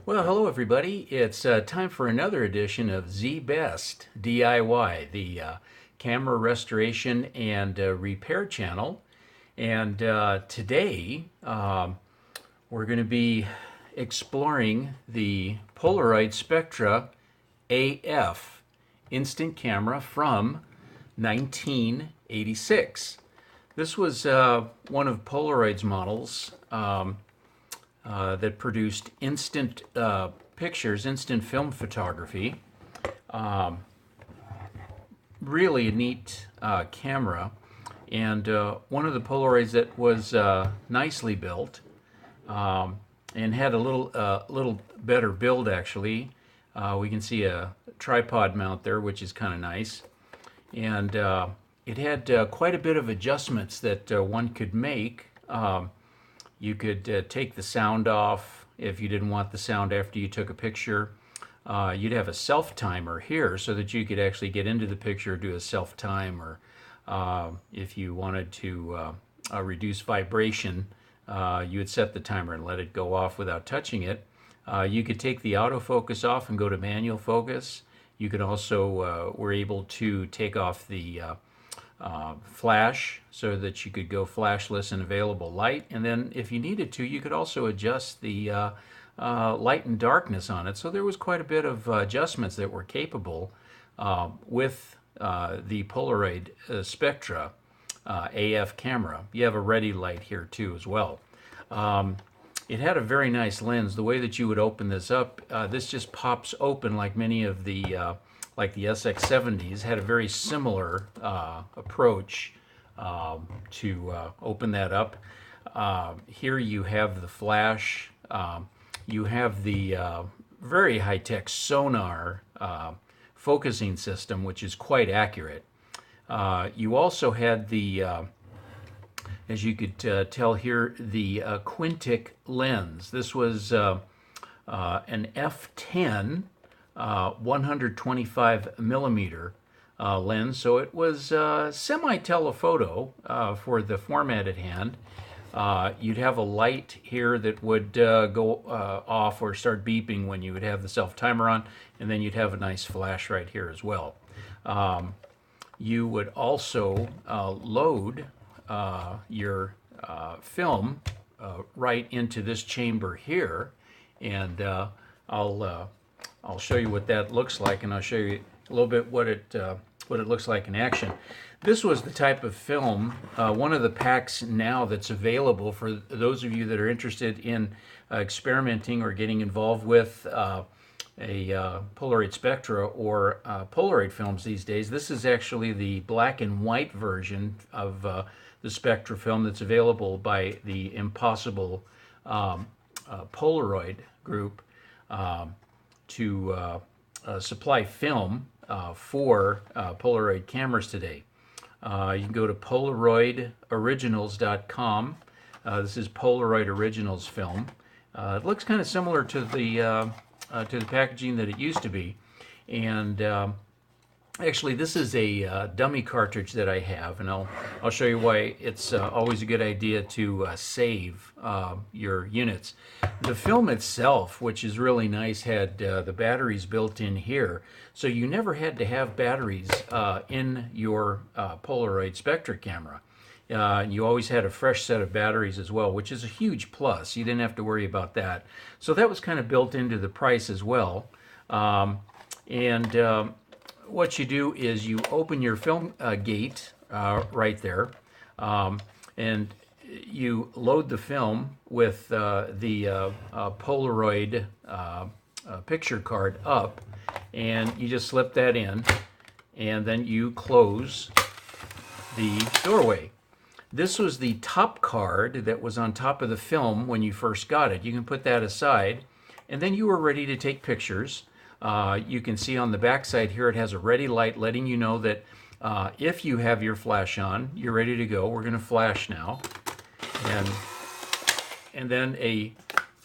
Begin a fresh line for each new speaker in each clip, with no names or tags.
Well, hello everybody. It's time for another edition of ZBEST DIY, the camera restoration and repair channel. And today we're going to be exploring the Polaroid Spectra AF instant camera from 1986. This was one of Polaroid's models that produced instant pictures, instant film photography. Really a neat camera, and one of the Polaroids that was nicely built and had a little better build actually. We can see a tripod mount there, which is kind of nice, and it had quite a bit of adjustments that one could make. You could take the sound off if you didn't want the sound after you took a picture. You'd have a self-timer here so that you could actually get into the picture, do a self-time, or if you wanted to reduce vibration, you would set the timer and let it go off without touching it. You could take the autofocus off and go to manual focus. You could also, were able to take off the flash so that you could go flashless and available light, and then if you needed to you could also adjust the light and darkness on it. So there was quite a bit of adjustments that were capable with the Polaroid Spectra AF camera. You have a ready light here too as well. It had a very nice lens. The way that you would open this up, this just pops open like many of the like the SX70s, had a very similar approach to open that up. Here you have the flash, you have the very high-tech sonar focusing system, which is quite accurate. You also had the, as you could tell here, the Quintic Lens. This was an F10 125 millimeter lens, so it was semi-telephoto for the format at hand. You'd have a light here that would go off or start beeping when you would have the self-timer on, and then you'd have a nice flash right here as well. You would also load your film right into this chamber here, and I'll show you what that looks like, and I'll show you a little bit what it looks like in action. This was the type of film, one of the packs now that's available for those of you that are interested in experimenting or getting involved with a Polaroid Spectra or Polaroid films these days. This is actually the black and white version of the Spectra film that's available by the Impossible Polaroid group to supply film for Polaroid cameras today. You can go to PolaroidOriginals.com. This is Polaroid Originals film. It looks kind of similar to the packaging that it used to be, and actually this is a dummy cartridge that I have, and I'll show you why it's always a good idea to save your units. The film itself, which is really nice, had the batteries built in here, so you never had to have batteries in your Polaroid Spectra camera. You always had a fresh set of batteries as well, which is a huge plus. You didn't have to worry about that. So that was kind of built into the price as well. What you do is you open your film gate right there, and you load the film with the Polaroid picture card up, and you just slip that in, and then you close the doorway. This was the top card that was on top of the film when you first got it. You can put that aside, and then you were ready to take pictures. You can see on the back side here it has a ready light letting you know that if you have your flash on, you're ready to go. We're going to flash now. And then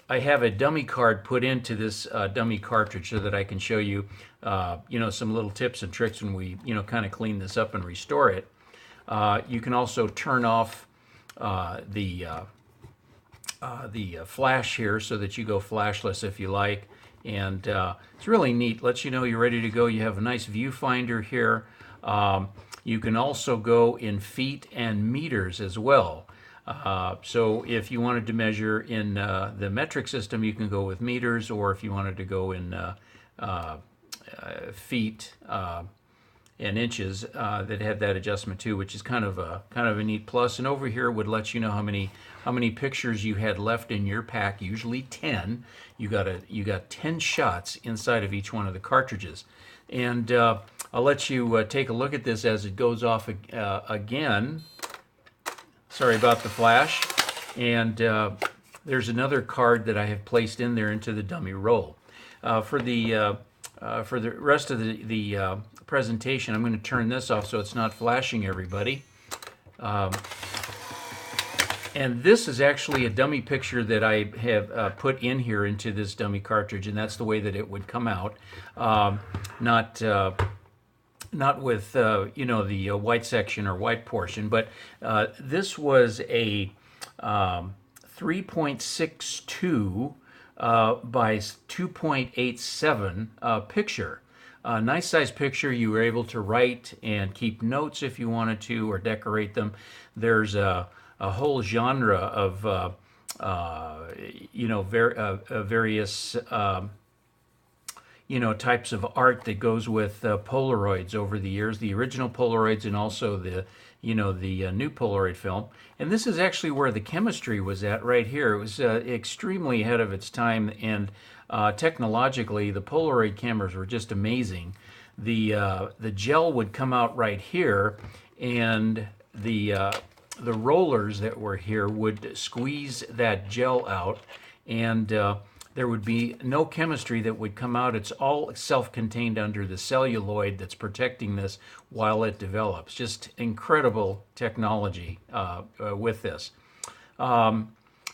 I have a dummy card put into this dummy cartridge so that I can show you, some little tips and tricks when we, kind of clean this up and restore it. You can also turn off the the flash here so that you go flashless if you like. And it's really neat. Lets you know you're ready to go. You have a nice viewfinder here. You can also go in feet and meters as well. So if you wanted to measure in the metric system, you can go with meters, or if you wanted to go in feet and inches, that had that adjustment too, which is kind of a neat plus. And over here would let you know how many pictures you had left in your pack. Usually 10. You got 10 shots inside of each one of the cartridges. And I'll let you take a look at this as it goes off again. Sorry about the flash. And there's another card that I have placed in there into the dummy roll. For the rest of the presentation, I'm going to turn this off so it's not flashing everybody. And this is actually a dummy picture that I have put in here into this dummy cartridge, and that's the way that it would come out. Not with the white section or white portion, but this was a 3.62 by 2.87 picture. Nice size picture. You were able to write and keep notes if you wanted to, or decorate them. There's a whole genre of various types of art that goes with Polaroids over the years, the original Polaroids and also the new Polaroid film. And this is actually where the chemistry was at right here. It was extremely ahead of its time, and technologically the Polaroid cameras were just amazing. The gel would come out right here, and the rollers that were here would squeeze that gel out, and there would be no chemistry that would come out. It's all self-contained under the celluloid that's protecting this while it develops. Just incredible technology with this.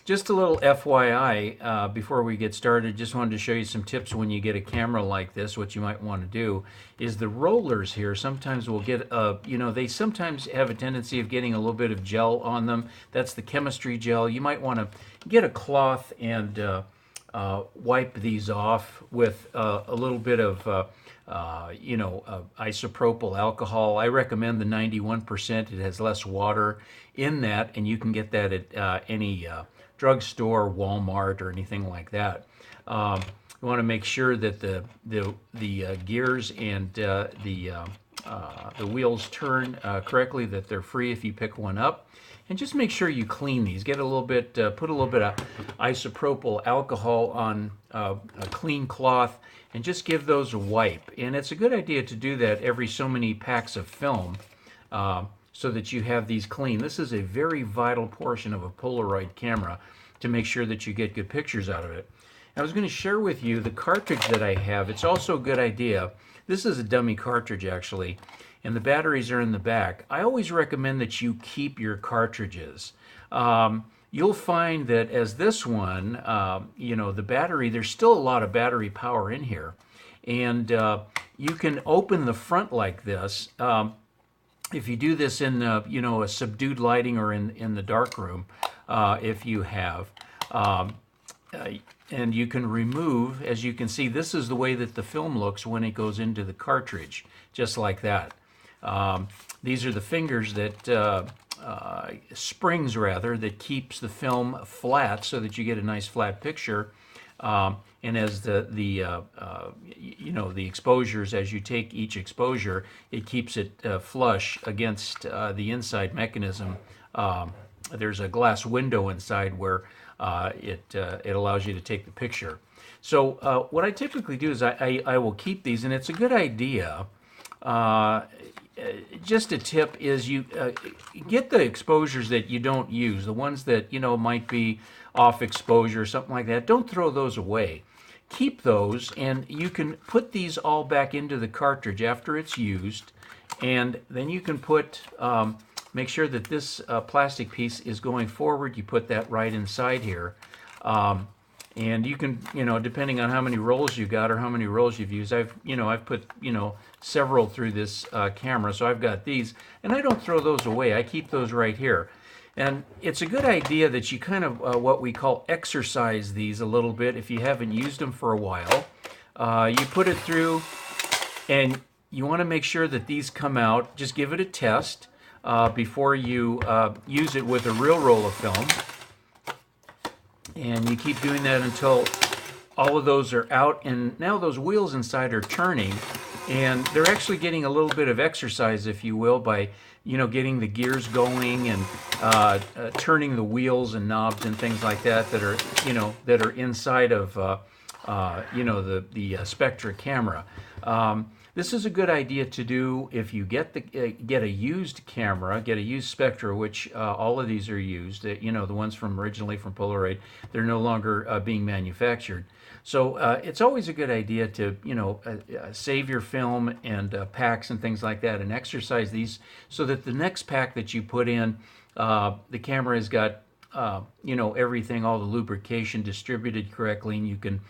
Just a little FYI before we get started, just wanted to show you some tips when you get a camera like this. What you might want to do is the rollers here sometimes will get, they sometimes have a tendency of getting a little bit of gel on them. That's the chemistry gel. You might want to get a cloth and wipe these off with a little bit of isopropyl alcohol. I recommend the 91%. It has less water in that, and you can get that at any drugstore, Walmart, or anything like that. You want to make sure that the gears and the wheels turn correctly, that they're free if you pick one up. And just make sure you clean these. Get a little bit, put a little bit of isopropyl alcohol on a clean cloth, and just give those a wipe. And it's a good idea to do that every so many packs of film, so that you have these clean. This is a very vital portion of a Polaroid camera to make sure that you get good pictures out of it. I was going to share with you the cartridge that I have. It's also a good idea. This is a dummy cartridge actually, and the batteries are in the back. I always recommend that you keep your cartridges. You'll find that as this one, the battery, there's still a lot of battery power in here. And you can open the front like this. If you do this in a subdued lighting or in the dark room, if you have, and you can remove, as you can see, this is the way that the film looks when it goes into the cartridge, just like that. These are the fingers that, springs rather, that keeps the film flat so that you get a nice flat picture. And as the exposures, as you take each exposure, it keeps it flush against the inside mechanism. There's a glass window inside where it allows you to take the picture. So what I typically do is I will keep these, and it's a good idea. Just a tip is you get the exposures that you don't use, the ones that might be off exposure or something like that. Don't throw those away. Keep those, and you can put these all back into the cartridge after it's used, and then you can put make sure that this plastic piece is going forward. You put that right inside here. And you can, depending on how many rolls you got or how many rolls you've used, I've put, several through this camera, so I've got these, and I don't throw those away. I keep those right here. And it's a good idea that you kind of what we call exercise these a little bit if you haven't used them for a while. You put it through, and you want to make sure that these come out. Just give it a test before you use it with a real roll of film. And you keep doing that until all of those are out, and now those wheels inside are turning, and they're actually getting a little bit of exercise, if you will, by getting the gears going and turning the wheels and knobs and things like that that are inside of the Spectra camera. This is a good idea to do if you get a used camera, get a used Spectra, which all of these are used. The ones originally from Polaroid, they're no longer being manufactured. So it's always a good idea to save your film and packs and things like that, and exercise these so that the next pack that you put in, the camera has got everything, all the lubrication distributed correctly, and you can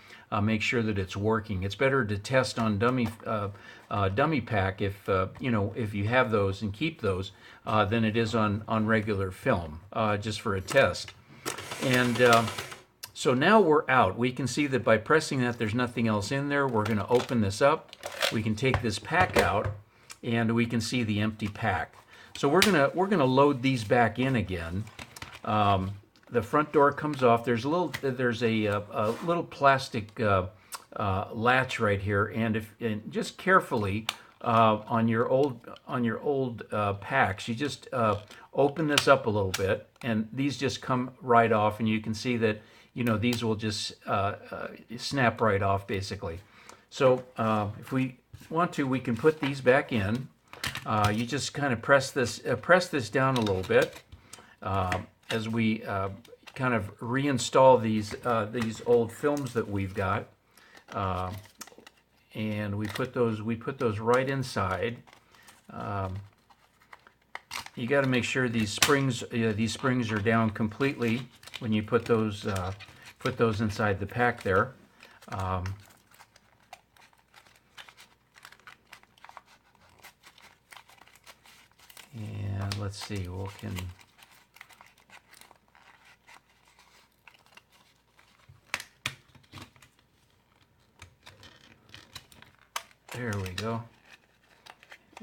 make sure that it's working. It's better to test on dummy pack if you have those and keep those than it is on regular film, just for a test. And so now we're out. We can see that by pressing that, there's nothing else in there. We're going to open this up. We can take this pack out, and we can see the empty pack. So we're gonna load these back in again. The front door comes off. There's a little plastic latch right here, and just carefully on your old packs, you just open this up a little bit, and these just come right off, and you can see that these will just snap right off basically. So if we want to, we can put these back in. You just kind of press this down a little bit as we kind of reinstall these old films that we've got, and we put those right inside. You got to make sure these springs are down completely when you put those inside the pack there. And let's see, there we go.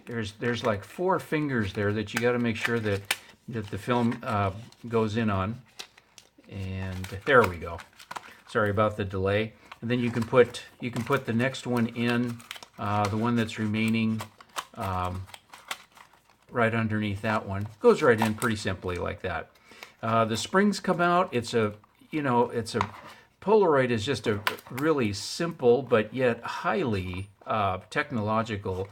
There's like 4 fingers there that you got to make sure that the film goes in on. And there we go. Sorry about the delay. And then you can put the next one in, the one that's remaining, right underneath that one. Goes right in pretty simply like that. The springs come out. It's a Polaroid is just a really simple but yet highly technological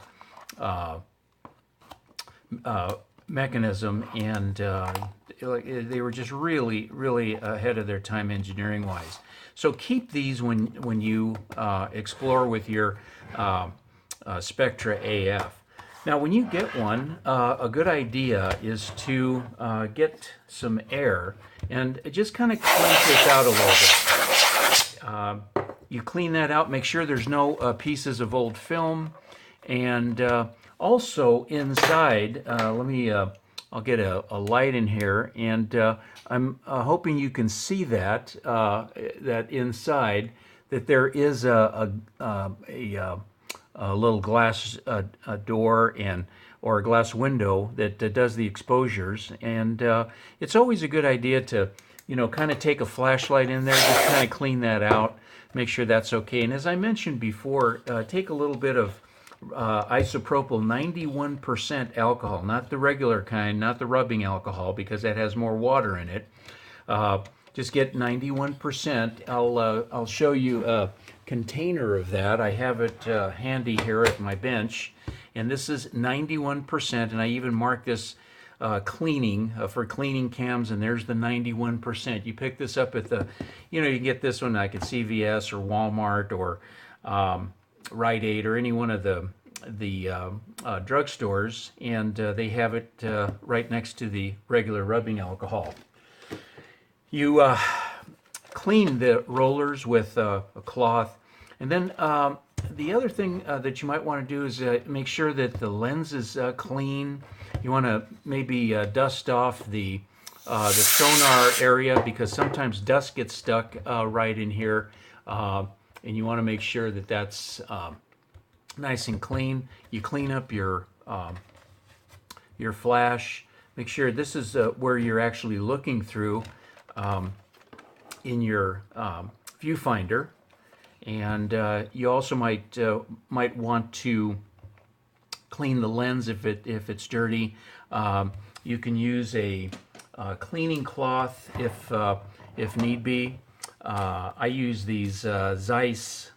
mechanism, and they were just really ahead of their time engineering wise. So keep these when you explore with your Spectra AF. Now when you get one, a good idea is to get some air and just kind of cleanse this out a little bit. You clean that out, make sure there's no pieces of old film, and also inside, I'll get a light in here, and I'm hoping you can see that inside that there is a little glass door or a glass window that does the exposures, and it's always a good idea to kind of take a flashlight in there, just kind of clean that out, make sure that's okay. And as I mentioned before, take a little bit of isopropyl 91% alcohol, not the regular kind, not the rubbing alcohol, because that has more water in it. Just get 91%. I'll show you a container of that. I have it handy here at my bench, and this is 91%, and I even mark this cleaning for cleaning cams, and there's the 91%. You pick this up at the, you can get this one like at CVS or Walmart or Rite Aid or any one of the drugstores, and they have it right next to the regular rubbing alcohol. You clean the rollers with a cloth, and then the other thing that you might want to do is make sure that the lens is clean. You want to maybe dust off the the sonar area, because sometimes dust gets stuck right in here, and you want to make sure that that's nice and clean. You clean up your flash. Make sure this is where you're actually looking through in your viewfinder, and you also might want to clean the lens if it's dirty. You can use a cleaning cloth if need be. I use these Zeiss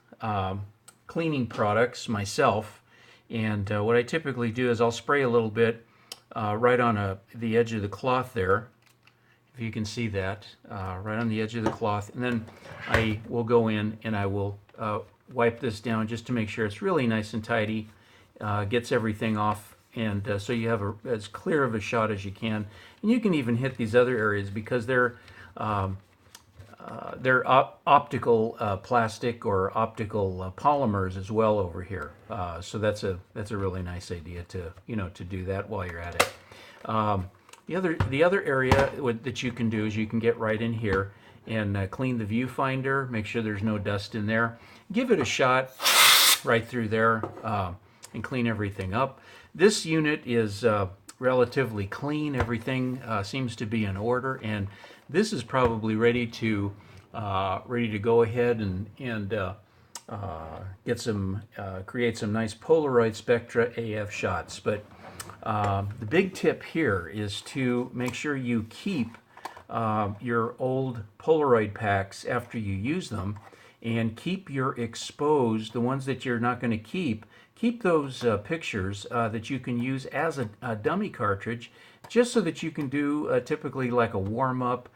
cleaning products myself, and what I typically do is I'll spray a little bit right on the edge of the cloth there, if you can see that, right on the edge of the cloth, and then I will go in and I will wipe this down just to make sure it's really nice and tidy, gets everything off, and so you have as clear of a shot as you can. And you can even hit these other areas because they're optical plastic or optical polymers as well over here. So that's a really nice idea to do that while you're at it. The other area that you can do is you can get right in here and clean the viewfinder. Make sure there's no dust in there. Give it a shot right through there and clean everything up. This unit is relatively clean. Everything seems to be in order, and this is probably ready to go ahead and get some create some nice Polaroid Spectra AF shots. But the big tip here is to make sure you keep your old Polaroid packs after you use them, and keep your exposed, the ones that you're not going to keep those pictures that you can use as a dummy cartridge, just so that you can do typically like a warm-up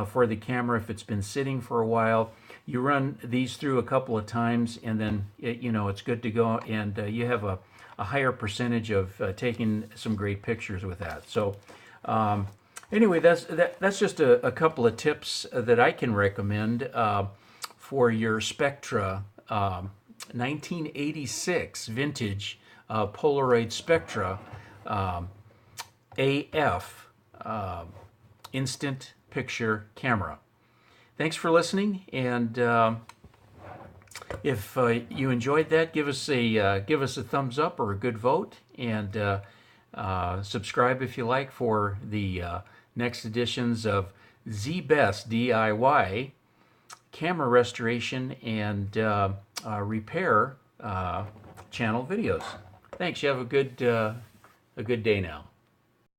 for the camera if it's been sitting for a while. You run these through a couple of times, and then it's good to go, and you have a higher percentage of taking some great pictures with that. So anyway, that's just a couple of tips that I can recommend for your Spectra 1986 vintage Polaroid Spectra AF instant picture camera. Thanks for listening, and if you enjoyed that, give us a thumbs up or a good vote, and subscribe if you like for the next editions of ZBEST DIY camera restoration and repair channel videos. Thanks. You have a good day now.